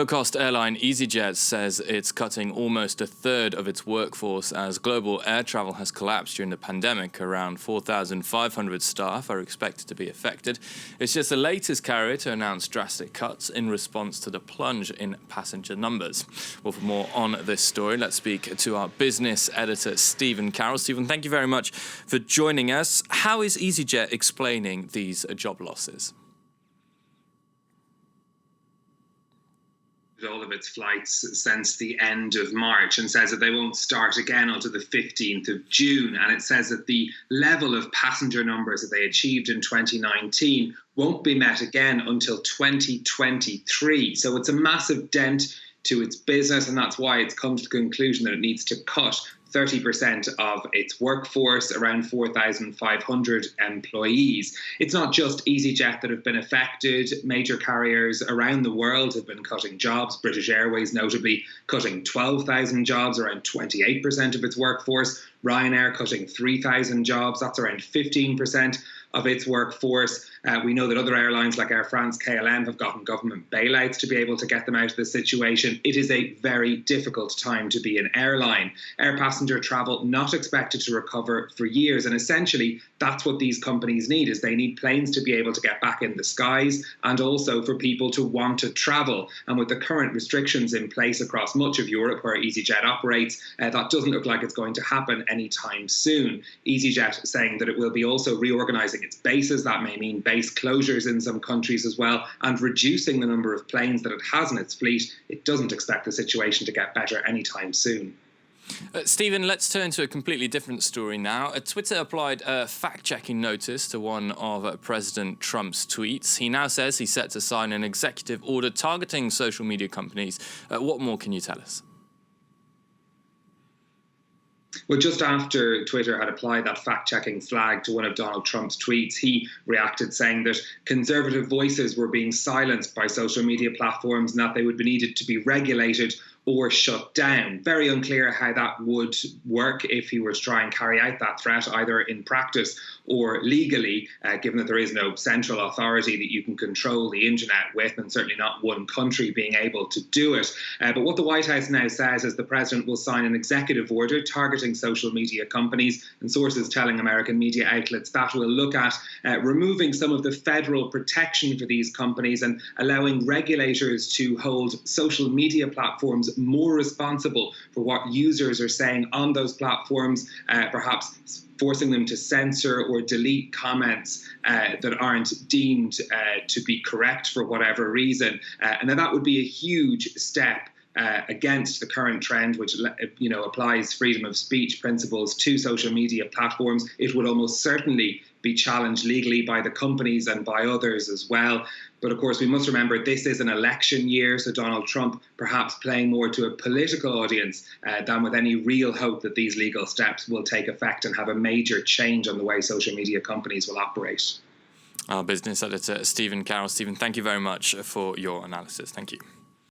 Low-cost airline Easyjet says it's cutting almost a third of its workforce as global air travel has collapsed during the pandemic. Around 4,500 staff are expected to be affected. It's just the latest carrier to announce drastic cuts in response to the plunge in passenger numbers. Well, for more on this story, let's speak to our business editor, Stephen Carroll. Stephen, thank you very much for joining us. How is Easyjet explaining these job losses? All of its flights since the end of March, and says that they won't start again until the 15th of June. And it says that the level of passenger numbers that they achieved in 2019 won't be met again until 2023. So it's a massive dent to its business, and that's why it's come to the conclusion that it needs to cut 30% of its workforce, around 4,500 employees. It's not just Easyjet that have been affected. Major carriers around the world have been cutting jobs. British Airways notably cutting 12,000 jobs, around 28% of its workforce. Ryanair cutting 3,000 jobs. That's around 15% of its workforce. We know that other airlines like Air France, KLM have gotten government bailouts to be able to get them out of this situation. It is a very difficult time to be an airline. Air passenger travel not expected to recover for years, and essentially that's what these companies need, is they need planes to be able to get back in the skies and also for people to want to travel. And with the current restrictions in place across much of Europe where Easyjet operates, that doesn't look like it's going to happen anytime soon. Easyjet saying that it will be also reorganising its bases. That may mean base closures in some countries as well, and reducing the number of planes that it has in its fleet. It doesn't expect the situation to get better anytime soon. Stephen, let's turn to a completely different story now. Twitter applied a fact-checking notice to one of President Trump's tweets. He now says he's set to sign an executive order targeting social media companies. What more can you tell us? Well, just after Twitter had applied that fact-checking flag to one of Donald Trump's tweets, he reacted saying that conservative voices were being silenced by social media platforms and that they would be needed to be regulated or shut down. Very unclear how that would work if he were to try and carry out that threat, either in practice or legally, given that there is no central authority that you can control the internet with, and certainly not one country being able to do it. But what the White House now says is the president will sign an executive order targeting social media companies, and sources telling American media outlets that will look at removing some of the federal protection for these companies and allowing regulators to hold social media platforms more responsible for what users are saying on those platforms, perhaps forcing them to censor or delete comments that aren't deemed to be correct for whatever reason. And then that would be a huge step against the current trend, which applies freedom of speech principles to social media platforms. It would almost certainly be challenged legally by the companies and by others as well. But of course, we must remember this is an election year, so Donald Trump perhaps playing more to a political audience than with any real hope that these legal steps will take effect and have a major change on the way social media companies will operate. Our business editor, Stephen Carroll. Stephen, thank you very much for your analysis. Thank you.